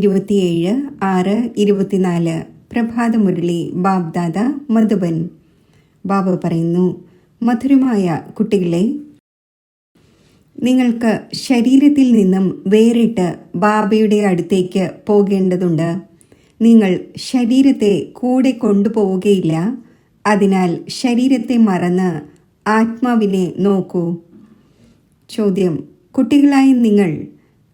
27/6/24 പ്രഭാതമുരളി ബാബ്ദാദ മധുബൻ. ബാബ പറയുന്നു, മധുരമായ കുട്ടികളെ, നിങ്ങൾക്ക് ശരീരത്തിൽ നിന്നും വേറിട്ട് ബാബയുടെ അടുത്തേക്ക് പോകേണ്ടതുണ്ട്. നിങ്ങൾ ശരീരത്തെ കൂടെ കൊണ്ടുപോവുകയില്ല. അതിനാൽ ശരീരത്തെ മറന്ന് ആത്മാവിനെ നോക്കൂ. ചോദ്യം: കുട്ടികളായ നിങ്ങൾ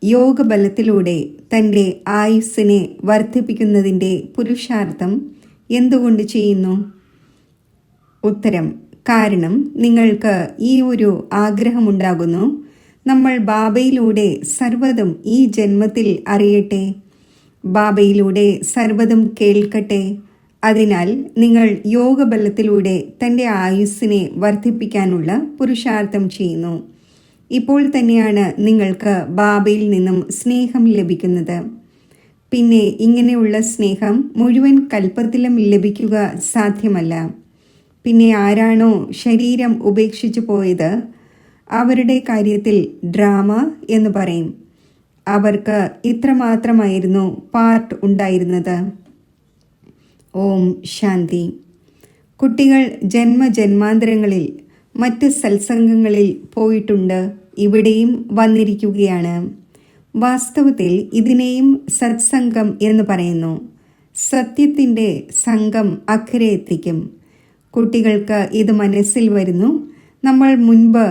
യോഗബലത്തിലൂടെ തൻ്റെ ആയുസ്സിനെ വർദ്ധിപ്പിക്കുന്നതിൻ്റെ പുരുഷാർത്ഥം എന്തുകൊണ്ട് ചെയ്യുന്നു? ഉത്തരം: കാരണം നിങ്ങൾക്ക് ഈ ഒരു ആഗ്രഹമുണ്ടാകുന്നു, നമ്മൾ ബാബയിലൂടെ സർവ്വതും ഈ ജന്മത്തിൽ അറിയട്ടെ, ബാബയിലൂടെ സർവ്വതും കേൾക്കട്ടെ. അതിനാൽ നിങ്ങൾ യോഗബലത്തിലൂടെ തൻ്റെ ആയുസ്സിനെ വർദ്ധിപ്പിക്കാനുള്ള പുരുഷാർത്ഥം ചെയ്യുന്നു. ഇപ്പോൾ തന്നെയാണ് നിങ്ങൾക്ക് ബാബയിൽ നിന്നും സ്നേഹം ലഭിക്കുന്നത്. പിന്നെ ഇങ്ങനെയുള്ള സ്നേഹം മുഴുവൻ കൽപ്പത്തിലും ലഭിക്കുക സാധ്യമല്ല. പിന്നെ ആരാണോ ശരീരം ഉപേക്ഷിച്ചു പോയത്, അവരുടെ കാര്യത്തിൽ ഡ്രാമ എന്ന് പറയും. അവർക്ക് ഇത്രമാത്രമായിരുന്നു പാർട്ട് ഉണ്ടായിരുന്നത്. ഓം ശാന്തി. കുട്ടികൾ ജന്മജന്മാന്തരങ്ങളിൽ മറ്റ് സത്സംഗങ്ങളിൽ പോയിട്ടുണ്ട്, ഇവിടെയും വന്നിരിക്കുകയാണ്. വാസ്തവത്തിൽ ഇതിനെയും സത്സംഗം എന്ന് പറയുന്നു. സത്യത്തിൻ്റെ സംഘം അക്കരെ എത്തിക്കും. കുട്ടികൾക്ക് ഇത് മനസ്സിൽ വരുന്നു. നമ്മൾ മുൻപ്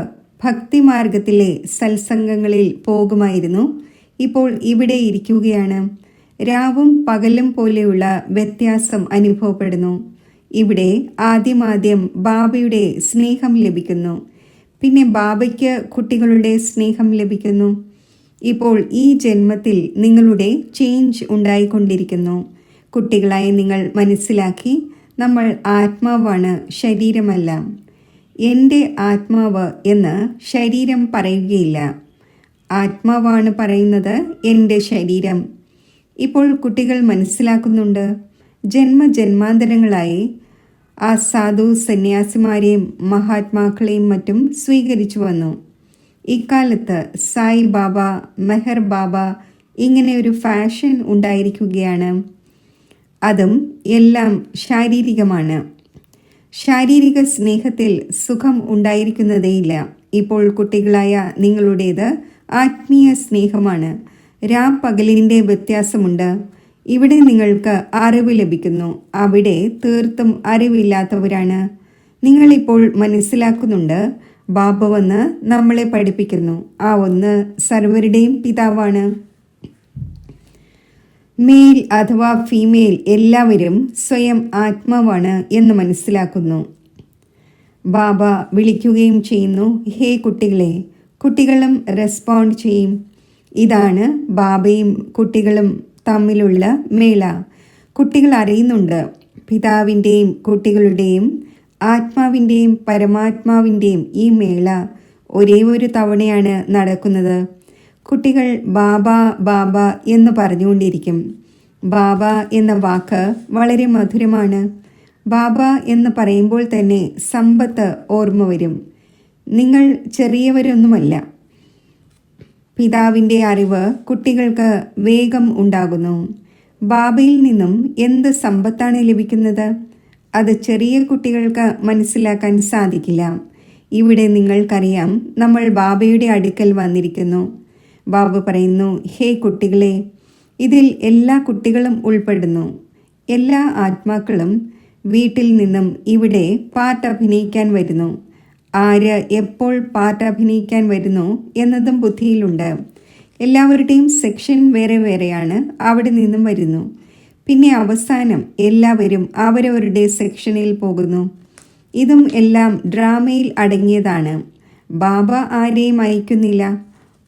ഭക്തിമാർഗത്തിലെ സത്സംഗങ്ങളിൽ പോകുമായിരുന്നു, ഇപ്പോൾ ഇവിടെ ഇരിക്കുകയാണ്. രാവും പകലും പോലെയുള്ള വ്യത്യാസം അനുഭവപ്പെടുന്നു. ഇവിടെ ആദ്യം ബാബയുടെ സ്നേഹം ലഭിക്കുന്നു, പിന്നെ ബാബയ്ക്ക് കുട്ടികളുടെ സ്നേഹം ലഭിക്കുന്നു. ഇപ്പോൾ ഈ ജന്മത്തിൽ നിങ്ങളുടെ ചേഞ്ച് ഉണ്ടായിക്കൊണ്ടിരിക്കുന്നു. കുട്ടികളായി നിങ്ങൾ മനസ്സിലാക്കി, നമ്മൾ ആത്മാവാണ്, ശരീരമല്ല. എൻ്റെ ആത്മാവ് എന്ന് ശരീരം പറയുകയില്ല. ആത്മാവാണ് പറയുന്നത്, എൻ്റെ ശരീരം. ഇപ്പോൾ കുട്ടികൾ മനസ്സിലാക്കുന്നുണ്ട്. ജന്മജന്മാന്തരങ്ങളായി ആ സാധു സന്യാസിമാരെയും മഹാത്മാക്കളെയും മറ്റും സ്വീകരിച്ചു വന്നു. ഇക്കാലത്ത് സായി ബാബ, മെഹർ ബാബ, ഇങ്ങനെ ഒരു ഫാഷൻ ഉണ്ടായിരിക്കുകയാണ്. അതും എല്ലാം ശാരീരികമാണ്. ശാരീരിക സ്നേഹത്തിൽ സുഖം ഉണ്ടായിരിക്കുന്നതേയില്ല. ഇപ്പോൾ കുട്ടികളായ നിങ്ങളുടേത് ആത്മീയ സ്നേഹമാണ്. രാപ്പകലിൻ്റെ വ്യത്യാസമുണ്ട്. ഇവിടെ നിങ്ങൾക്ക് അറിവ് ലഭിക്കുന്നു, അവിടെ തീർത്തും അറിവില്ലാത്തവരാണ്. നിങ്ങളിപ്പോൾ മനസ്സിലാക്കുന്നുണ്ട്, ബാബ വന്ന് നമ്മളെ പഠിപ്പിക്കുന്നു. ആ ഒന്ന് സർവരുടെയും പിതാവാണ്. മെയിൽ അഥവാ ഫീമെയിൽ എല്ലാവരും സ്വയം ആത്മാവാണ് എന്ന് മനസ്സിലാക്കുന്നു. ബാബ വിളിക്കുകയും ചെയ്യുന്നു, ഹേ കുട്ടികളെ. കുട്ടികളും റെസ്പോണ്ട് ചെയ്യും. ഇതാണ് ബാബയും കുട്ടികളും തമ്മിലുള്ള മേള. കുട്ടികൾ അറിയുന്നുണ്ട്, പിതാവിൻ്റെയും കുട്ടികളുടെയും ആത്മാവിൻ്റെയും പരമാത്മാവിൻ്റെയും ഈ മേള ഒരേ ഒരു തവണയാണ് നടക്കുന്നത്. കുട്ടികൾ ബാബ ബാബ എന്ന് പറഞ്ഞുകൊണ്ടിരിക്കും. ബാബ എന്ന വാക്ക് വളരെ മധുരമാണ്. ബാബ എന്ന് പറയുമ്പോൾ തന്നെ സമ്പത്ത് ഓർമ്മ വരും. നിങ്ങൾ ചെറിയവരൊന്നുമല്ല. പിതാവിൻ്റെ അറിവ് കുട്ടികൾക്ക് വേഗം ഉണ്ടാകുന്നു. ബാബയിൽ നിന്നും എന്ത് സമ്പത്താണ് ലഭിക്കുന്നത്? അത് ചെറിയ കുട്ടികൾക്ക് മനസ്സിലാക്കാൻ സാധിക്കില്ല. ഇവിടെ നിങ്ങൾക്കറിയാം, നമ്മൾ ബാബയുടെ അടുക്കൽ വന്നിരിക്കുന്നു. ബാബ പറയുന്നു, ഹേ കുട്ടികളെ, ഇതിൽ എല്ലാ കുട്ടികളും ഉൾപ്പെടുന്നു. എല്ലാ ആത്മാക്കളും വീട്ടിൽ നിന്നും ഇവിടെ പാട്ട് അഭിനയിക്കാൻ വരുന്നു. ആര് എപ്പോൾ പാട്ട് അഭിനയിക്കാൻ വരുന്നു എന്നതും ബുദ്ധിയിലുണ്ട്. എല്ലാവരുടെയും സെക്ഷൻ വേറെ വേറെയാണ്, അവിടെ നിന്നും വരുന്നു. പിന്നെ അവസാനം എല്ലാവരും അവരവരുടെ സെക്ഷനിൽ പോകുന്നു. ഇതും എല്ലാം ഡ്രാമയിൽ അടങ്ങിയതാണ്. ബാബ ആരെയും അയക്കുന്നില്ല.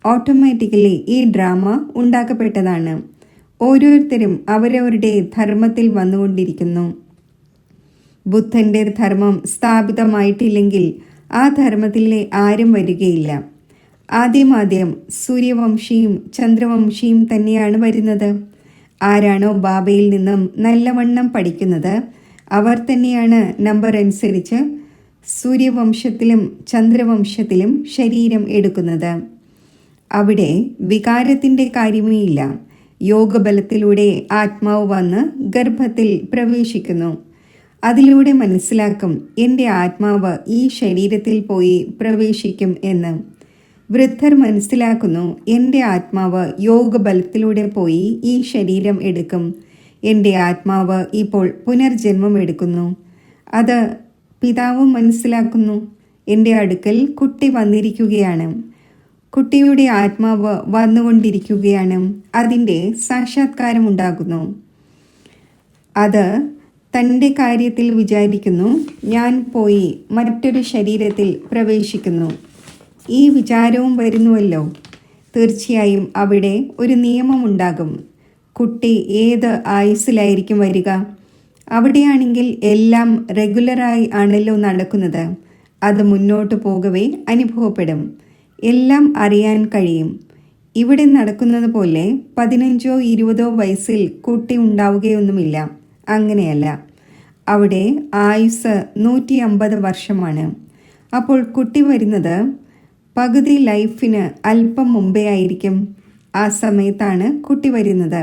ഓട്ടോമാറ്റിക്കലി ഈ ഡ്രാമ ഉണ്ടാക്കപ്പെട്ടതാണ്. ഓരോരുത്തരും അവരവരുടെ ധർമ്മത്തിൽ വന്നുകൊണ്ടിരിക്കുന്നു. ബുദ്ധൻ്റെ ധർമ്മം സ്ഥാപിതമായിട്ടില്ലെങ്കിൽ ആ ധർമ്മത്തിലെ ആരും വരികയില്ല. ആദ്യം സൂര്യവംശിയും ചന്ദ്രവംശിയും തന്നെയാണ് വരുന്നത്. ആരാണോ ബാബയിൽ നിന്നും നല്ലവണ്ണം പഠിക്കുന്നത്, അവർ തന്നെയാണ് നമ്പർ അനുസരിച്ച് സൂര്യവംശത്തിലും ചന്ദ്രവംശത്തിലും ശരീരം എടുക്കുന്നത്. അവിടെ വികാരത്തിൻ്റെ കാര്യമേ ഇല്ല. യോഗബലത്തിലൂടെ ആത്മാവ് വന്ന് ഗർഭത്തിൽ പ്രവേശിക്കുന്നു. അതിലൂടെ മനസ്സിലാക്കും എൻ്റെ ആത്മാവ് ഈ ശരീരത്തിൽ പോയി പ്രവേശിക്കും എന്ന്. വൃദ്ധർ മനസ്സിലാക്കുന്നു, എൻ്റെ ആത്മാവ് യോഗബലത്തിലൂടെ പോയി ഈ ശരീരം എടുക്കും. എൻ്റെ ആത്മാവ് ഇപ്പോൾ പുനർജന്മം എടുക്കുന്നു. അത് പിതാവും മനസ്സിലാക്കുന്നു. എൻ്റെ അടുക്കൽ കുട്ടി വന്നിരിക്കുകയാണ്. കുട്ടിയുടെ ആത്മാവ് വന്നുകൊണ്ടിരിക്കുകയാണ്. അതിൻ്റെ സാക്ഷാത്കാരം ഉണ്ടാകുന്നു. അത് തൻ്റെ കാര്യത്തിൽ വിചാരിക്കുന്നു, ഞാൻ പോയി മറ്റൊരു ശരീരത്തിൽ പ്രവേശിക്കുന്നു. ഈ വിചാരവും വരുന്നുവല്ലോ. തീർച്ചയായും അവിടെ ഒരു നിയമമുണ്ടാകും. കുട്ടി ഏത് ആയുസ്സിലായിരിക്കും വരിക? അവിടെയാണെങ്കിൽ എല്ലാം റെഗുലറായി ആണല്ലോ നടക്കുന്നത്. അത് മുന്നോട്ട് പോകവേ അനുഭവപ്പെടും. എല്ലാം അറിയാൻ കഴിയും. ഇവിടെ നടക്കുന്നത് പോലെ 15ഓ 20ഓ വയസ്സിൽ കുട്ടി ഉണ്ടാവുകയൊന്നുമില്ല. അങ്ങനെയല്ല. അവിടെ ആയുസ് 150 വർഷമാണ്. അപ്പോൾ കുട്ടി വരുന്നത് പകുതി ലൈഫിന് അല്പം മുമ്പേ ആയിരിക്കും. ആ സമയത്താണ് കുട്ടി വരുന്നത്.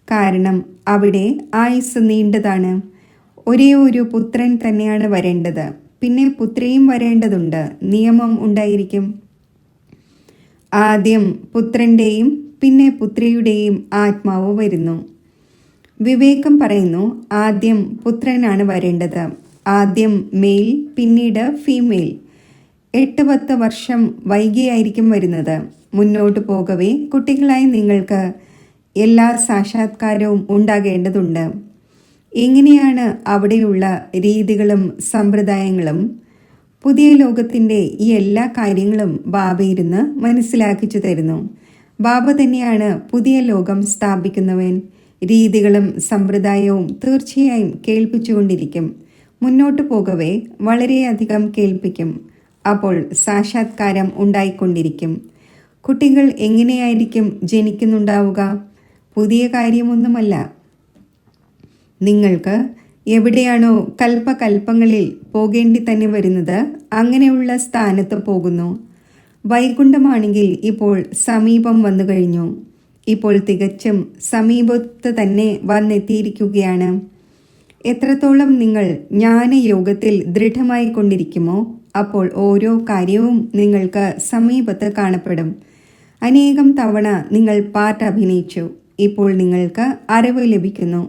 കാരണം അവിടെ ആയുസ് നീണ്ടതാണ്. ഒരേ ഒരു പുത്രൻ തന്നെയാണ് വരേണ്ടത്. പിന്നെ പുത്രിയും വരേണ്ടതുണ്ട്. നിയമം ഉണ്ടായിരിക്കും. ആദ്യം പുത്രൻ്റെയും പിന്നെ പുത്രിയുടെയും ആത്മാവ് വരുന്നു. വിവേകം പറയുന്നു, ആദ്യം പുത്രനാണ് വരേണ്ടത്. ആദ്യം മെയിൽ, പിന്നീട് ഫീമെയിൽ. 8-10 വർഷം വൈകിയായിരിക്കും വരുന്നത്. മുന്നോട്ട് പോകവേ കുട്ടികളായി നിങ്ങൾക്ക് എല്ലാ സാക്ഷാത്കാരവും ഉണ്ടാകേണ്ടതുണ്ട്. എങ്ങനെയാണ് അവിടെയുള്ള രീതികളും സമ്പ്രദായങ്ങളും പുതിയ ലോകത്തിൻ്റെ ഈ എല്ലാ കാര്യങ്ങളും ബാബ ഇരുന്ന് മനസ്സിലാക്കിച്ചു തരുന്നു. ബാബ തന്നെയാണ് പുതിയ ലോകം സ്ഥാപിക്കുന്നവൻ. രീതികളും സമ്പ്രദായവും തീർച്ചയായും കേൾപ്പിച്ചുകൊണ്ടിരിക്കും. മുന്നോട്ട് പോകവേ വളരെയധികം കേൾപ്പിക്കും. അപ്പോൾ സാക്ഷാത്കാരം ഉണ്ടായിക്കൊണ്ടിരിക്കും. കുട്ടികൾ എങ്ങനെയായിരിക്കും ജനിക്കുന്നുണ്ടാവുക? പുതിയ കാര്യമൊന്നുമല്ല. നിങ്ങൾക്ക് എവിടെയാണോ കൽപ്പകൽപ്പങ്ങളിൽ പോകേണ്ടി തന്നെ വരുന്നത്, അങ്ങനെയുള്ള സ്ഥാനത്ത് പോകുന്നു. വൈകുണ്ഠമാണെങ്കിൽ ഇപ്പോൾ സമീപം വന്നു കഴിഞ്ഞു. ഇപ്പോൾ തികച്ചും സമീപത്ത് തന്നെ വന്നെത്തിയിരിക്കുകയാണ്. എത്രത്തോളം നിങ്ങൾ ജ്ഞാനയോഗത്തിൽ ദൃഢമായി കൊണ്ടിരിക്കുമോ, അപ്പോൾ ഓരോ കാര്യവും നിങ്ങൾക്ക് സമീപത്ത് കാണപ്പെടും. അനേകം തവണ നിങ്ങൾ പാട്ട് അഭിനയിച്ചു. ഇപ്പോൾ നിങ്ങൾക്ക് അറിവ് ലഭിക്കുന്നു.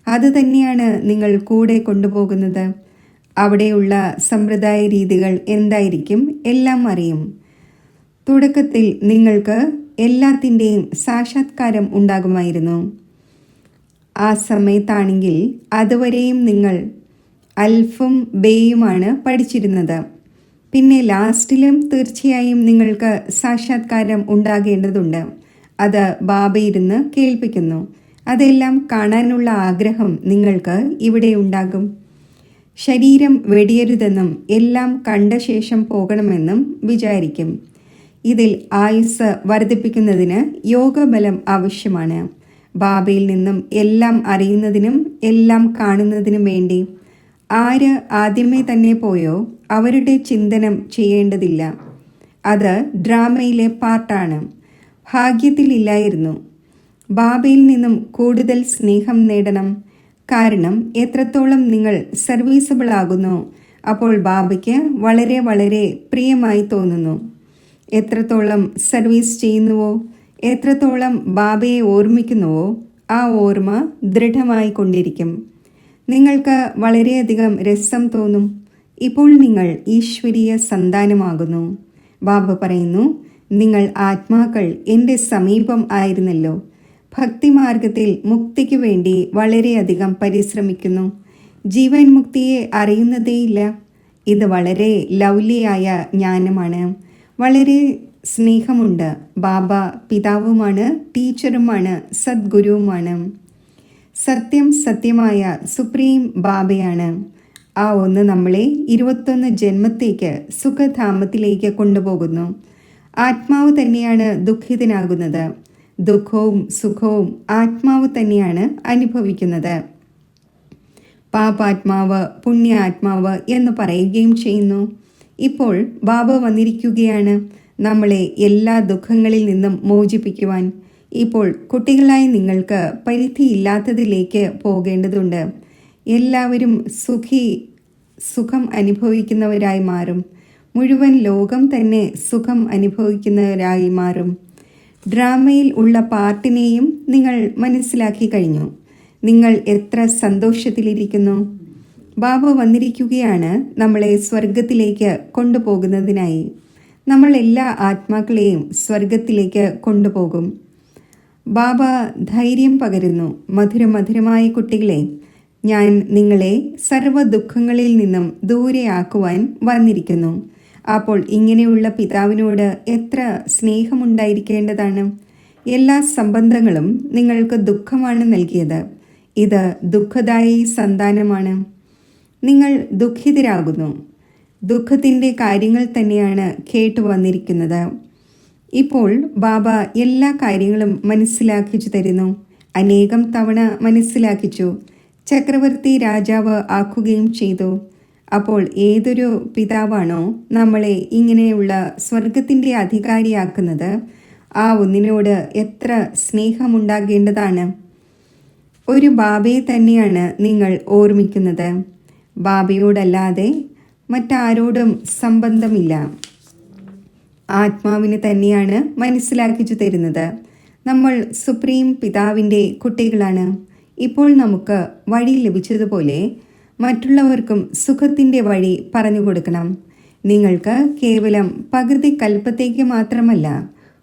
അത് തന്നെയാണ് നിങ്ങൾ കൂടെ കൊണ്ടുപോകുന്നത്. അവിടെയുള്ള സമ്പ്രദായ രീതികൾ എന്തായിരിക്കും എല്ലാം അറിയും. തുടക്കത്തിൽ നിങ്ങൾക്ക് എല്ലാത്തിൻ്റെയും സാക്ഷാത്കാരം ഉണ്ടാകുമായിരുന്നു. ആ സമയത്താണെങ്കിൽ അതുവരെയും നിങ്ങൾ അൽഫും ബേയുമാണ് പഠിച്ചിരുന്നത്. പിന്നെ ലാസ്റ്റിലും തീർച്ചയായും നിങ്ങൾക്ക് സാക്ഷാത്കാരം ഉണ്ടാകേണ്ടതുണ്ട്. അത് ബാബ ഇരുന്ന് കേൾപ്പിക്കുന്നു. അതെല്ലാം കാണാനുള്ള ആഗ്രഹം നിങ്ങൾക്ക് ഇവിടെ ഉണ്ടാകും. ശരീരം വെടിയരുതെന്നും എല്ലാം കണ്ട ശേഷം പോകണമെന്നും വിചാരിക്കും. ഇതിൽ ആയുസ് വർദ്ധിപ്പിക്കുന്നതിന് യോഗബലം ആവശ്യമാണ്. ബാബയിൽ നിന്നും എല്ലാം അറിയുന്നതിനും എല്ലാം കാണുന്നതിനും വേണ്ടി ആര് ആദ്യമേ തന്നെ പോയോ അവരുടെ ചിന്തനം ചെയ്യേണ്ടതില്ല. അത് ഡ്രാമയിലെ പാർട്ടാണ്. ഭാഗ്യത്തിലില്ലായിരുന്നു. ബാബയിൽ നിന്നും കൂടുതൽ സ്നേഹം നേടണം. കാരണം എത്രത്തോളം നിങ്ങൾ സർവീസബിൾ ആകുന്നു, അപ്പോൾ ബാബയ്ക്ക് വളരെ വളരെ പ്രിയമായി തോന്നുന്നു. എത്രത്തോളം സർവീസ് ചെയ്യുന്നുവോ, എത്രത്തോളം ബാബയെ ഓർമ്മിക്കുന്നുവോ, ആ ഓർമ്മ ദൃഢമായി കൊണ്ടിരിക്കും. നിങ്ങൾക്ക് വളരെയധികം രസം തോന്നും. ഇപ്പോൾ നിങ്ങൾ ഈശ്വരീയ സന്താനമാകുന്നു. ബാബ പറയുന്നു, നിങ്ങൾ ആത്മാക്കൾ എൻ്റെ സമീപം ആയിരുന്നല്ലോ. ഭക്തിമാർഗത്തിൽ മുക്തിക്ക് വേണ്ടി വളരെയധികം പരിശ്രമിക്കുന്നു. ജീവൻ മുക്തിയെ അറിയുന്നതേയില്ല. ഇത് വളരെ ലൗലിയായ ജ്ഞാനമാണ്. വളരെ സ്നേഹമുണ്ട്. ബാബ പിതാവുമാണ്, ടീച്ചറുമാണ്, സദ്ഗുരുവുമാണ്. സത്യം സത്യമായ സുപ്രീം ബാബയാണ്. ആ ഒന്ന് നമ്മളെ 21 ജന്മത്തേക്ക് സുഖധാമത്തിലേക്ക് കൊണ്ടുപോകുന്നു. ആത്മാവ് തന്നെയാണ് ദുഃഖിതനാകുന്നത്. ദുഃഖവും സുഖവും ആത്മാവ് തന്നെയാണ് അനുഭവിക്കുന്നത്. പാപാത്മാവ്, പുണ്യാത്മാവ് എന്ന് പറയുകയും ചെയ്യുന്നു. ഇപ്പോൾ ബാബ വന്നിരിക്കുകയാണ് നമ്മളെ എല്ലാ ദുഃഖങ്ങളിൽ നിന്നും മോചിപ്പിക്കുവാൻ. ഇപ്പോൾ കുട്ടികളായി നിങ്ങൾക്ക് പരിധിയില്ലാത്തതിലേക്ക് പോകേണ്ടതുണ്ട്. എല്ലാവരും സുഖം അനുഭവിക്കുന്നവരായി മാറും. മുഴുവൻ ലോകം തന്നെ സുഖം അനുഭവിക്കുന്നവരായി മാറും. ഡ്രാമയിൽ ഉള്ള പാർട്ടിനെയും നിങ്ങൾ മനസ്സിലാക്കി കഴിഞ്ഞു. നിങ്ങൾ എത്ര സന്തോഷത്തിലിരിക്കുന്നു. ബാബ വന്നിരിക്കുകയാണ് നമ്മളെ സ്വർഗത്തിലേക്ക് കൊണ്ടുപോകുന്നതിനായി. നമ്മൾ എല്ലാ ആത്മാക്കളെയും സ്വർഗത്തിലേക്ക് കൊണ്ടുപോകും. ബാബ ധൈര്യം പകരുന്നു. മധുരമധുരമായ കുട്ടികളെ, ഞാൻ നിങ്ങളെ സർവ്വ ദുഃഖങ്ങളിൽ നിന്നും ദൂരെയാക്കുവാൻ വന്നിരിക്കുന്നു. അപ്പോൾ ഇങ്ങനെയുള്ള പിതാവിനോട് എത്ര സ്നേഹമുണ്ടായിരിക്കേണ്ടതാണ്. എല്ലാ സംബന്ധങ്ങളും നിങ്ങൾക്ക് ദുഃഖമാണ് നൽകിയത്. ഇത് ദുഃഖദായി സന്താനമാണ്. നിങ്ങൾ ദുഃഖിതരാകുന്നു. ദുഃഖത്തിൻ്റെ കാര്യങ്ങൾ തന്നെയാണ് കേട്ടു വന്നിരിക്കുന്നത്. ഇപ്പോൾ ബാബ എല്ലാ കാര്യങ്ങളും മനസ്സിലാക്കിച്ചു തരുന്നു. അനേകം തവണ മനസ്സിലാക്കിച്ചു. ചക്രവർത്തി രാജാവ് ആക്കുകയും ചെയ്തു. അപ്പോൾ ഏതൊരു പിതാവാണോ നമ്മളെ ഇങ്ങനെയുള്ള സ്വർഗത്തിൻ്റെ അധികാരിയാക്കുന്നത്, ആ ഒന്നിനോട് എത്ര സ്നേഹമുണ്ടാകേണ്ടതാണ്. ഒരു ബാബയെ തന്നെയാണ് നിങ്ങൾ ഓർമ്മിക്കുന്നത്. ബാബയോടല്ലാതെ മറ്റാരോടും സംബന്ധമില്ല. ആത്മാവിന് തന്നെയാണ് മനസ്സിലാക്കിച്ചു തരുന്നത്. നമ്മൾ സുപ്രീം പിതാവിൻ്റെ കുട്ടികളാണ്. ഇപ്പോൾ നമുക്ക് വഴി ലഭിച്ചതുപോലെ മറ്റുള്ളവർക്കും സുഖത്തിൻ്റെ വഴി പറഞ്ഞു കൊടുക്കണം. നിങ്ങൾക്ക് കേവലം പകുതി കൽപ്പത്തേക്ക് മാത്രമല്ല,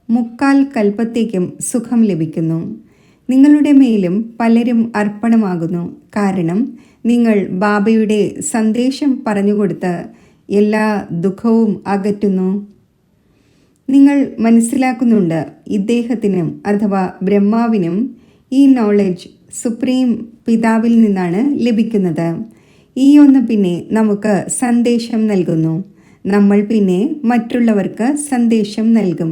3/4 കൽപ്പത്തേക്കും സുഖം ലഭിക്കുന്നു. നിങ്ങളുടെ മേലും പലരും അർപ്പണമാകുന്നു. കാരണം നിങ്ങൾ ബാബയുടെ സന്ദേശം പറഞ്ഞുകൊടുത്ത് എല്ലാ ദുഃഖവും അകറ്റുന്നു. നിങ്ങൾ മനസ്സിലാക്കുന്നുണ്ട്, ഇദ്ദേഹത്തിനും അഥവാ ബ്രഹ്മാവിനും ഈ നോളജ് സുപ്രീം പിതാവിൽ നിന്നാണ് ലഭിക്കുന്നത്. ഈ ഒന്ന് പിന്നെ നമുക്ക് സന്ദേശം നൽകുന്നു. നമ്മൾ പിന്നെ മറ്റുള്ളവർക്ക് സന്ദേശം നൽകും.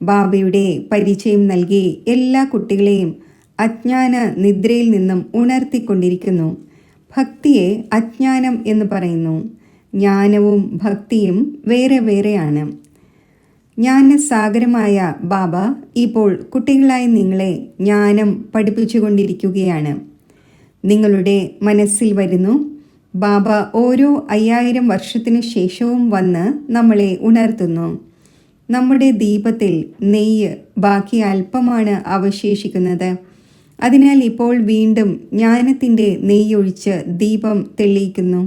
ബാബയുടെ പരിചയം നൽകി എല്ലാ കുട്ടികളെയും അജ്ഞാന നിദ്രയിൽ നിന്നും ഉണർത്തിക്കൊണ്ടിരിക്കുന്നു. ഭക്തിയെ അജ്ഞാനം എന്ന് പറയുന്നു. ജ്ഞാനവും ഭക്തിയും വേറെ വേറെയാണ്. ജ്ഞാനസാഗരമായ ബാബ ഇപ്പോൾ കുട്ടികളായി നിങ്ങളെ ജ്ഞാനം പഠിപ്പിച്ചുകൊണ്ടിരിക്കുകയാണ്. നിങ്ങളുടെ മനസ്സിൽ വരുന്നു, ബാബ ഓരോ 5000 വർഷത്തിനു ശേഷവും വന്ന് നമ്മളെ ഉണർത്തുന്നു. നമ്മുടെ ദീപത്തിൽ നെയ്യ് ബാക്കി അല്പമാണ് അവശേഷിക്കുന്നത്. അതിനാൽ ഇപ്പോൾ വീണ്ടും ജ്ഞാനത്തിൻ്റെ നെയ്യൊഴിച്ച് ദീപം തെളിയിക്കുന്നു.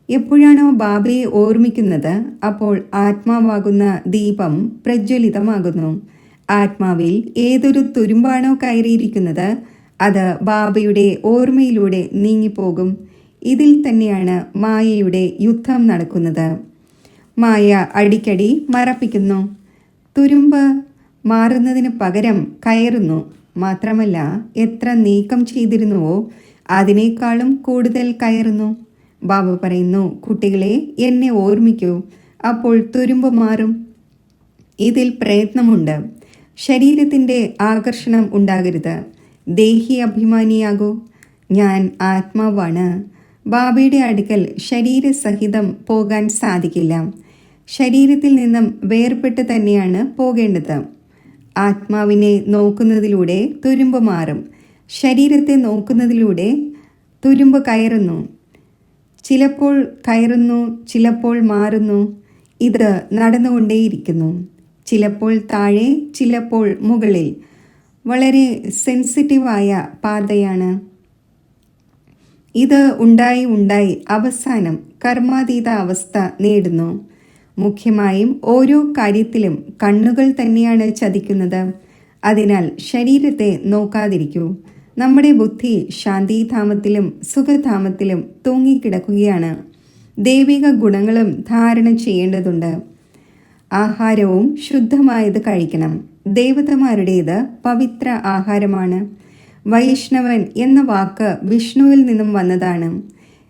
എപ്പോഴാണോ ബാബയെ ഓർമ്മിക്കുന്നത്, അപ്പോൾ ആത്മാവാകുന്ന ദീപം പ്രജ്വലിതമാകുന്നു. ആത്മാവിൽ ഏതൊരു തുരുമ്പാണോ കയറിയിരിക്കുന്നത്, അത് ബാബയുടെ ഓർമ്മയിലൂടെ നീങ്ങിപ്പോകും. ഇതിൽ തന്നെയാണ് മായയുടെ യുദ്ധം നടക്കുന്നത്. മായ അടിക്കടി മറപ്പിക്കുന്നു. തുരുമ്പ് മാറുന്നതിന് പകരം കയറുന്നു. മാത്രമല്ല, എത്ര നീക്കം ചെയ്തിരുന്നുവോ അതിനേക്കാളും കൂടുതൽ കയറുന്നു. ബാബ പറയുന്നു, കുട്ടികളെ, എന്നെ ഓർമ്മിക്കൂ, അപ്പോൾ തുരുമ്പ് മാറും. ഇതിൽ പ്രയത്നമുണ്ട്. ശരീരത്തിൻ്റെ ആകർഷണം ഉണ്ടാകരുത്. ദേഹി അഭിമാനിയാകൂ. ഞാൻ ആത്മാവാണ്. ബാബയുടെ അടുക്കൽ ശരീരസഹിതം പോകാൻ സാധിക്കില്ല. ശരീരത്തിൽ നിന്നും വേർപെട്ട് തന്നെയാണ് പോകേണ്ടത്. ആത്മാവിനെ നോക്കുന്നതിലൂടെ തുരുമ്പ് മാറും. ശരീരത്തെ നോക്കുന്നതിലൂടെ തുരുമ്പ് കയറുന്നു. ചിലപ്പോൾ കയറുന്നു, ചിലപ്പോൾ മാറുന്നു. ഇത് നടന്നുകൊണ്ടേയിരിക്കുന്നു. ചിലപ്പോൾ താഴെ, ചിലപ്പോൾ മുകളിൽ. വളരെ സെൻസിറ്റീവായ പാതയാണ്. ഇത് ഉണ്ടായി അവസാനം കർമാതീത അവസ്ഥ നേടുന്നു. മുഖ്യമായും ഓരോ കാര്യത്തിലും കണ്ണുകൾ തന്നെയാണ് ചതിക്കുന്നത്. അതിനാൽ ശരീരത്തെ നോക്കാതിരിക്കൂ. നമ്മുടെ ബുദ്ധി ശാന്തിധാമത്തിലും സുഖധാമത്തിലും തൂങ്ങിക്കിടക്കുകയാണ്. ദൈവിക ഗുണങ്ങളും ധാരണ ചെയ്യേണ്ടതുണ്ട്. ആഹാരവും ശുദ്ധമായത് കഴിക്കണം. ദേവതമാരുടേത് പവിത്ര ആഹാരമാണ്. വൈഷ്ണവൻ എന്ന വാക്ക് വിഷ്ണുവിൽ നിന്നും വന്നതാണ്.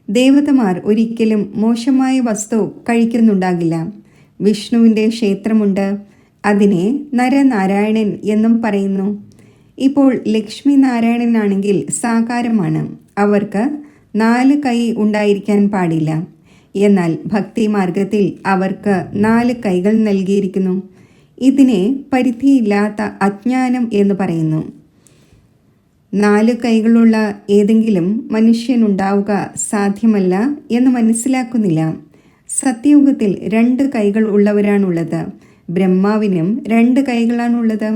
ദേവതമാർ ഒരിക്കലും മോശമായ വസ്തു കഴിക്കുന്നുണ്ടാകില്ല. വിഷ്ണുവിൻ്റെ ക്ഷേത്രമുണ്ട്. അതിനെ നരനാരായണൻ എന്നും പറയുന്നു. ഇപ്പോൾ ലക്ഷ്മി നാരായണനാണെങ്കിൽ സാകാരമാണ്. അവർക്ക് 4 കൈ ഉണ്ടായിരിക്കാൻ പാടില്ല. എന്നാൽ ഭക്തി മാർഗത്തിൽ അവർക്ക് 4 കൈകൾ നൽകിയിരിക്കുന്നു. ഇതിനെ പരിധിയില്ലാത്ത അജ്ഞാനം എന്ന് പറയുന്നു. 4 കൈകളുള്ള ഏതെങ്കിലും മനുഷ്യനുണ്ടാവുക സാധ്യമല്ല എന്ന് മനസ്സിലാക്കുന്നില്ല. സത്യയുഗത്തിൽ 2 കൈകൾ ഉള്ളവരാണുള്ളത്. ബ്രഹ്മാവിനും 2 കൈകളാണുള്ളത്.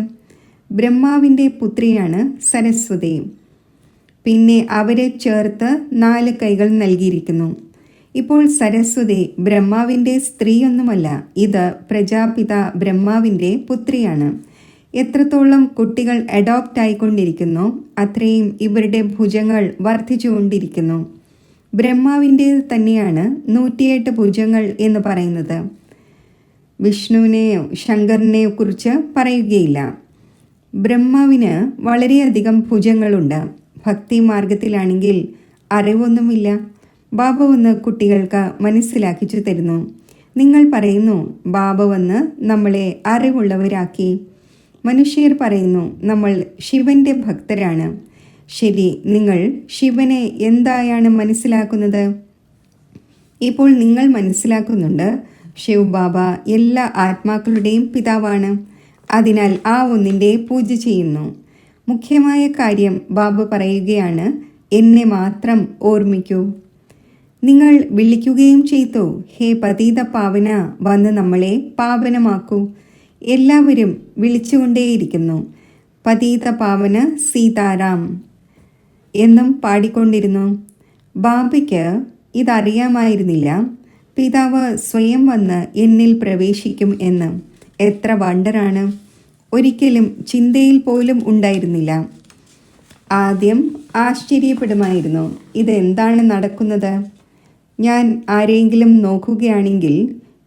ബ്രഹ്മാവിൻ്റെ പുത്രിയാണ് സരസ്വതി. പിന്നെ അവരെ ചേർത്ത് 4 കൈകൾ നൽകിയിരിക്കുന്നു. ഇപ്പോൾ സരസ്വതി ബ്രഹ്മാവിൻ്റെ സ്ത്രീയൊന്നുമല്ല, ഇത് പ്രജാപിത ബ്രഹ്മാവിൻ്റെ പുത്രിയാണ്. എത്രത്തോളം കുട്ടികൾ അഡോപ്റ്റ് ആയിക്കൊണ്ടിരിക്കുന്നു അത്രയും ഇവരുടെ ഭുജങ്ങൾ വർദ്ധിച്ചുകൊണ്ടിരിക്കുന്നു. ബ്രഹ്മാവിൻ്റെ തന്നെയാണ് 108 ഭുജങ്ങൾ എന്ന് പറയുന്നത്. വിഷ്ണുവിനെയോ ശങ്കറിനെയോ കുറിച്ച് പറയുകയില്ല. ബ്രഹ്മാവിന് വളരെയധികം ഭുജങ്ങളുണ്ട്. ഭക്തി മാർഗത്തിലാണെങ്കിൽ അറിവൊന്നുമില്ല. ബാബ വന്ന് കുട്ടികൾക്ക് മനസ്സിലാക്കിച്ചു തരുന്നു. നിങ്ങൾ പറയുന്നു ബാബ വന്ന് നമ്മളെ അറിവുള്ളവരാക്കി. മനുഷ്യർ പറയുന്നു നമ്മൾ ശിവന്റെ ഭക്തരാണ്. ശരി, നിങ്ങൾ ശിവനെ എന്തായാണ് മനസ്സിലാക്കുന്നത്? ഇപ്പോൾ നിങ്ങൾ മനസ്സിലാക്കുന്നുണ്ട് ശിവ് ബാബ എല്ലാ ആത്മാക്കളുടെയും പിതാവാണ്. അതിനാൽ ആ ഒന്നിൻ്റെ പൂജ ചെയ്യുന്നു. മുഖ്യമായ കാര്യം ബാബ പറയുകയാണ്, എന്നെ മാത്രം ഓർമ്മിക്കൂ. നിങ്ങൾ വിളിക്കുകയും ചെയ്തു, ഹേ പതീത പാവന, വന്ന് നമ്മളെ പാവനമാക്കൂ. എല്ലാവരും വിളിച്ചുകൊണ്ടേയിരിക്കുന്നു, പതീത പാവന സീതാറാം എന്നും പാടിക്കൊണ്ടിരുന്നു. ബാബയ്ക്ക് ഇതറിയാമായിരുന്നില്ല പിതാവ് സ്വയം വന്ന് എന്നിൽ പ്രവേശിക്കും എന്ന്. എത്ര വണ്ടറാണ്! ഒരിക്കലും ചിന്തയിൽ പോലും ഉണ്ടായിരുന്നില്ല. ആദ്യം ആശ്ചര്യപ്പെടുമായിരുന്നു, ഇതെന്താണ് നടക്കുന്നത്? ഞാൻ ആരെങ്കിലും നോക്കുകയാണെങ്കിൽ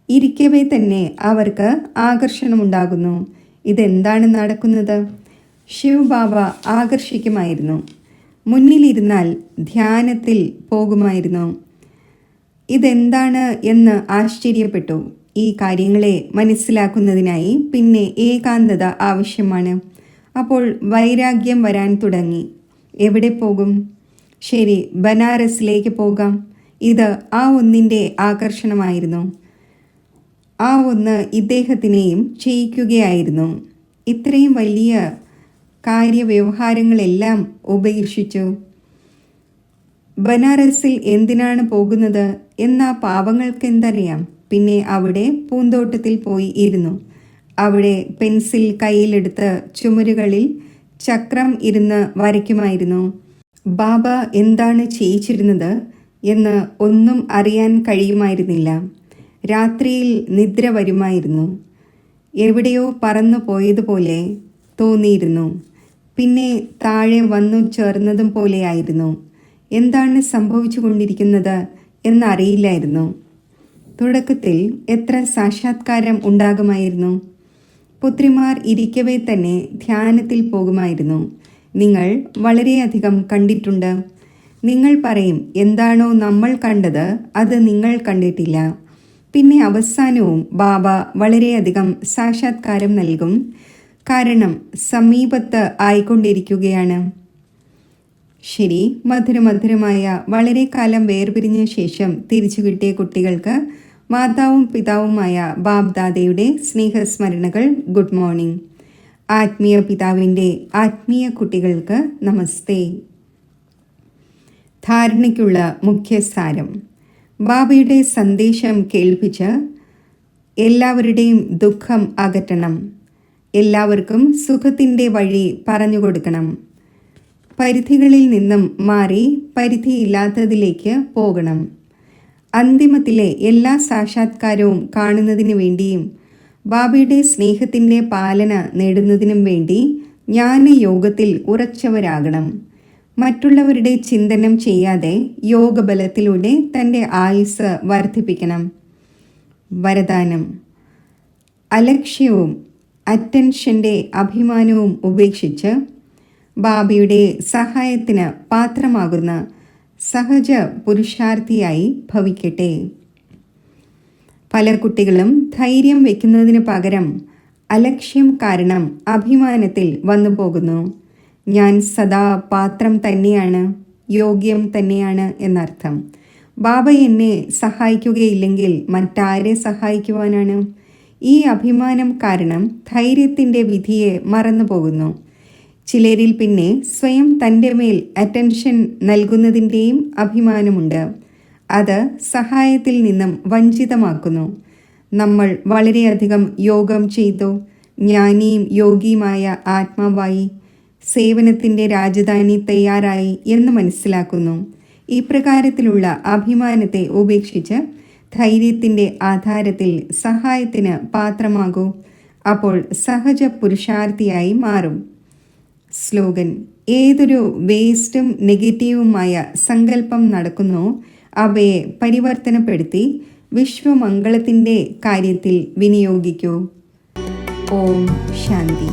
ഇരിക്കവേ തന്നെ അവർക്ക് ആകർഷണമുണ്ടാകുന്നു. ഇതെന്താണ് നടക്കുന്നത്? ശിവ് ബാബ ആകർഷിക്കുമായിരുന്നു. മുന്നിലിരുന്നാൽ ധ്യാനത്തിൽ പോകുമായിരുന്നു. ഇതെന്താണ് എന്ന് ആശ്ചര്യപ്പെട്ടു. ഈ കാര്യങ്ങളെ മനസ്സിലാക്കുന്നതിനായി പിന്നെ ഏകാന്തത ആവശ്യമാണ്. അപ്പോൾ വൈരാഗ്യം വരാൻ തുടങ്ങി. എവിടെ പോകും? ശരി, ബനാറസിലേക്ക് പോകാം. ഇത് ആ ഒന്നിൻ്റെ ആകർഷണമായിരുന്നു. ആ ഒന്ന് ഇദ്ദേഹത്തിനെയും ചെയ്യിക്കുകയായിരുന്നു. ഇത്രയും വലിയ കാര്യവ്യവഹാരങ്ങളെല്ലാം ഉപേക്ഷിച്ചു. ബനാറസിൽ എന്തിനാണ് പോകുന്നത് എന്നാ പാവങ്ങൾക്ക് എന്തറിയാം. പിന്നെ അവിടെ പൂന്തോട്ടത്തിൽ പോയി ഇരുന്നു. അവിടെ പെൻസിൽ കയ്യിലെടുത്ത് ചുമരുകളിൽ ചക്രം ഇരുന്ന് വരയ്ക്കുമായിരുന്നു. ബാബ എന്താണ് ചെയ്യിച്ചിരുന്നത് എന്ന് ഒന്നും അറിയാൻ കഴിയുമായിരുന്നില്ല. രാത്രിയിൽ നിദ്ര വരുമായിരുന്നു. എവിടെയോ പറന്നു പോയതുപോലെ തോന്നിയിരുന്നു. പിന്നെ താഴെ വന്നു ചേർന്നതും പോലെയായിരുന്നു. എന്താണ് സംഭവിച്ചു കൊണ്ടിരിക്കുന്നത് എന്നറിയില്ലായിരുന്നു. തുടക്കത്തിൽ എത്ര സാക്ഷാത്കാരം ഉണ്ടാകുമായിരുന്നു. പുത്രിമാർ ഇരിക്കവേ തന്നെ ധ്യാനത്തിൽ പോകുമായിരുന്നു. നിങ്ങൾ വളരെയധികം കണ്ടിട്ടുണ്ട്. നിങ്ങൾ പറയും, എന്താണോ നമ്മൾ കണ്ടത് അത് നിങ്ങൾ കണ്ടിട്ടില്ല. പിന്നെ അവസാനവും ബാബ വളരെയധികം സാക്ഷാത്കാരം നൽകും. കാരണം സമീപത്ത് ആയിക്കൊണ്ടിരിക്കുകയാണ്. ശരി, മധുരമധുരമായ വളരെ കാലം വേർപിരിഞ്ഞ ശേഷം തിരിച്ചു കിട്ടിയ കുട്ടികൾക്ക് മാതാവും പിതാവുമായ ബാബ്ദാദയുടെ സ്നേഹസ്മരണകൾ. Good morning. ആത്മീയ പിതാവിൻ്റെ ആത്മീയ കുട്ടികൾക്ക് നമസ്തേ. ധാരണയ്ക്കുള്ള മുഖ്യസാരം. ബാബയുടെ സന്ദേശം കേൾപ്പിച്ച് എല്ലാവരുടെയും ദുഃഖം അകറ്റണം. എല്ലാവർക്കും സുഖത്തിൻ്റെ വഴി പറഞ്ഞു കൊടുക്കണം. പരിധികളിൽ നിന്നും മാറി പരിധിയില്ലാത്തതിലേക്ക് പോകണം. അന്തിമത്തിലെ എല്ലാ സാക്ഷാത്കാരവും കാണുന്നതിന് വേണ്ടിയും ബാബയുടെ സ്നേഹത്തിൻ്റെ പാലന നേടുന്നതിനും വേണ്ടി ജ്ഞാനയോഗത്തിൽ ഉറച്ചവരാകണം. മറ്റുള്ളവരുടെ ചിന്തനം ചെയ്യാതെ യോഗബലത്തിലൂടെ തൻ്റെ ആയുസ് വർദ്ധിപ്പിക്കണം. വരദാനം. അലക്ഷ്യവും അറ്റൻഷൻ്റെ അഭിമാനവും ഉപേക്ഷിച്ച് ബാബയുടെ സഹായത്തിന് പാത്രമാകുന്ന സഹജ പുരുഷാർത്ഥിയായി ഭവിക്കട്ടെ. പല കുട്ടികളും ധൈര്യം വയ്ക്കുന്നതിന് പകരം അലക്ഷ്യം കാരണം അഭിമാനത്തിൽ വന്നു പോകുന്നു. ഞാൻ സദാ പാത്രം തന്നെയാണ്, യോഗ്യം തന്നെയാണ് എന്നർത്ഥം. ബാബ എന്നെ സഹായിക്കുകയില്ലെങ്കിൽ മറ്റാരെ സഹായിക്കുവാനാണ്? ഈ അഭിമാനം കാരണം ധൈര്യത്തിൻ്റെ വിധിയെ മറന്നുപോകുന്നു. ചിലരിൽ പിന്നെ സ്വയം തൻ്റെ മേൽ അറ്റൻഷൻ നൽകുന്നതിൻ്റെയും അഭിമാനമുണ്ട്. അത് സഹായത്തിൽ നിന്നും വഞ്ചിതമാക്കുന്നു. നമ്മൾ വളരെയധികം യോഗം ചെയ്തു ജ്ഞാനിയും യോഗിയുമായ ആത്മാവായി സേവനത്തിൻ്റെ രാജധാനി തയ്യാറായി എന്ന് മനസ്സിലാക്കുന്നു. ഇപ്രകാരത്തിലുള്ള അഭിമാനത്തെ ഉപേക്ഷിച്ച് ധൈര്യത്തിൻ്റെ ആധാരത്തിൽ സഹായത്തിന് പാത്രമാകൂ. അപ്പോൾ സഹജ പുരുഷാർത്ഥിയായി മാറും. സ്ലോഗൻ: ഏതൊരു വേസ്റ്റും നെഗറ്റീവുമായ സങ്കല്പം നടക്കുന്നോ അവയെ പരിവർത്തനപ്പെടുത്തി വിശ്വമംഗളത്തിൻ്റെ കാര്യത്തിൽ വിനിയോഗിക്കൂ. ഓം ശാന്തി.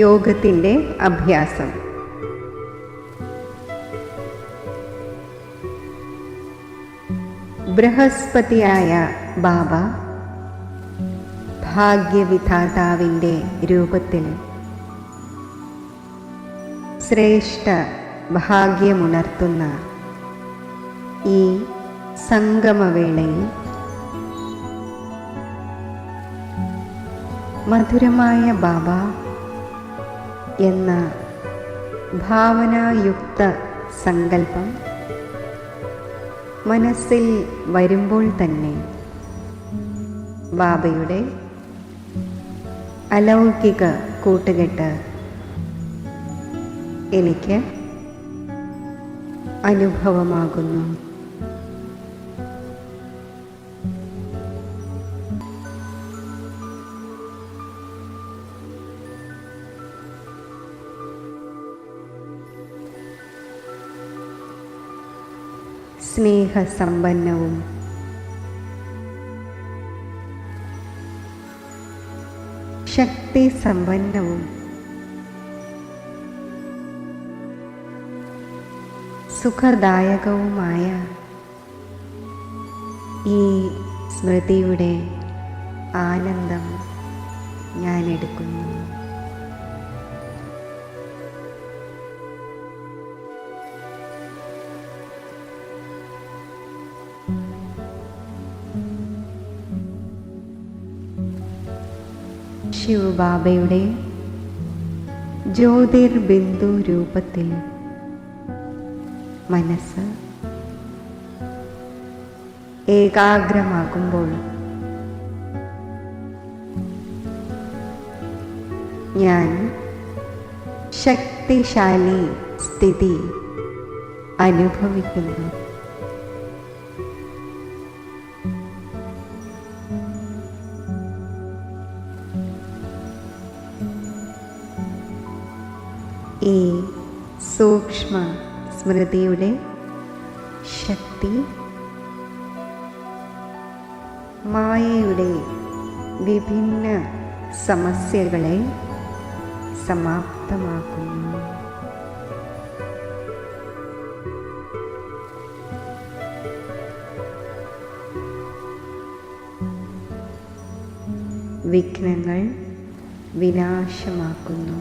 യോഗത്തിൻ്റെ അഭ്യാസം. ബൃഹസ്പതിയായ ബാബ ഭാഗ്യവിധാതാവിൻ്റെ രൂപത്തിൽ ശ്രേഷ്ഠ ഭാഗ്യമുണർത്തുന്ന ഈ സംഗമവേളയിൽ മധുരമായ ബാബ എന്ന ഭാവനായുക്ത സങ്കല്പം മനസ്സിൽ വരുമ്പോൾ തന്നെ ബാബയുടെ അലൗകിക കൂട്ടുകെട്ട് എനിക്ക് അനുഭവമാകുന്നു. സ്നേഹസമ്പന്നവും ശക്തിസമ്പന്നവും സുഖദായകവുമായ ഈ സ്മൃതിയുടെ ആനന്ദം ഞാൻ എടുക്കുന്നു. ശിവബാബയുടെ ജ്യോതിർബിന്ദു രൂപത്തിൽ മനസ്സ് ഏകാഗ്രമാകുമ്പോൾ ഞാൻ ശക്തിശാലി സ്ഥിതി അനുഭവിക്കുന്നു. ഈ സൂക്ഷ്മ സ്മൃതിയുടെ ശക്തി മായയുടെ വിഭിന്ന സമസ്യകളെ സമാപ്തമാക്കുന്നു. വിഘ്നങ്ങൾ വിനാശമാക്കുന്നു.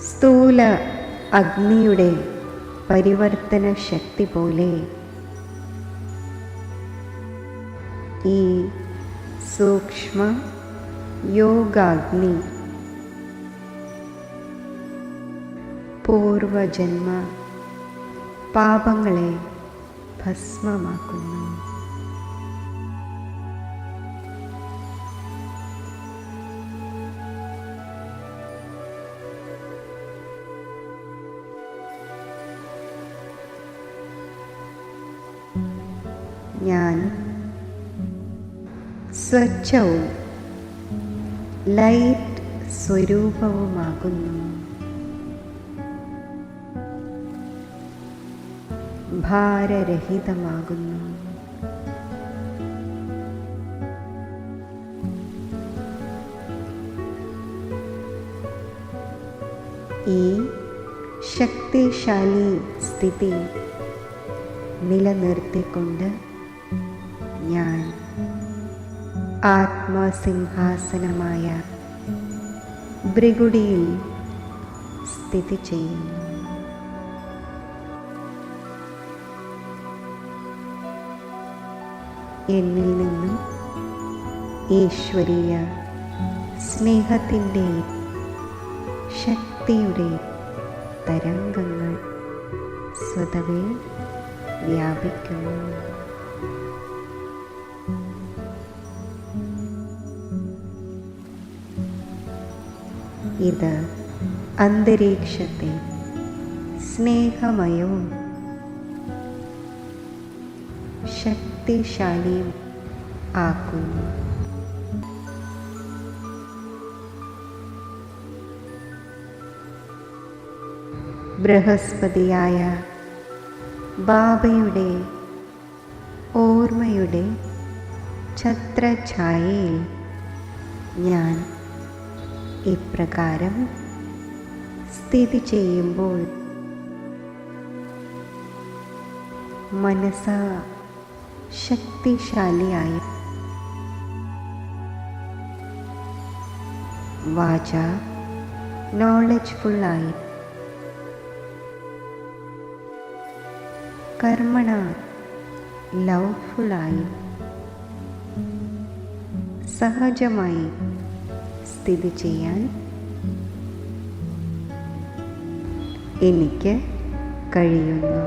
സ്ഥൂല അഗ്നിയുടെ പരിവർത്തന ശക്തി പോലെ ഈ സൂക്ഷ്മ യോഗാഗ്നി പൂർവജന്മ പാപങ്ങളെ ഭസ്മമാക്കുന്നു. ഞാൻ സ്വച്ഛവും ലൈറ്റ് സ്വരൂപവുമാകുന്നു. ഭാരരഹിതമാകുന്നു. ഈ ശക്തിശാലി സ്ഥിതി നിലനിർത്തിക്കൊണ്ട് ഞാൻ ആത്മസിംഹാസനമായ ഭൃഗുടിയിൽ സ്ഥിതി ചെയ്യുന്നു. എന്നിൽ നിന്നും ഈശ്വരീയ സ്നേഹത്തിൻ്റെ ശക്തിയുടെ തരംഗങ്ങൾ സ്വതവേ വ്യാപിക്കുന്നു. ഇത് അന്തരീക്ഷത്തെ സ്നേഹമയവും ശക്തിശാലിയും ആക്കുന്നു. ബൃഹസ്പതിയായ ബാബയുടെ ഓർമ്മയുടെ ഛത്രഛായയിൽ ഞാൻ ഇപ്രകാരം സ്ഥിതി ചെയ്യുമ്പോൾ മനസ്സ് ശക്തിശാലിയായി, വാച നോളജ്ഫുള്ളായി, കർമ്മണ ലവ്ഫുള്ളായി, സഹജമായി സ്ഥിതി ചെയ്യാൻ എനിക്ക് കഴിയുന്നു.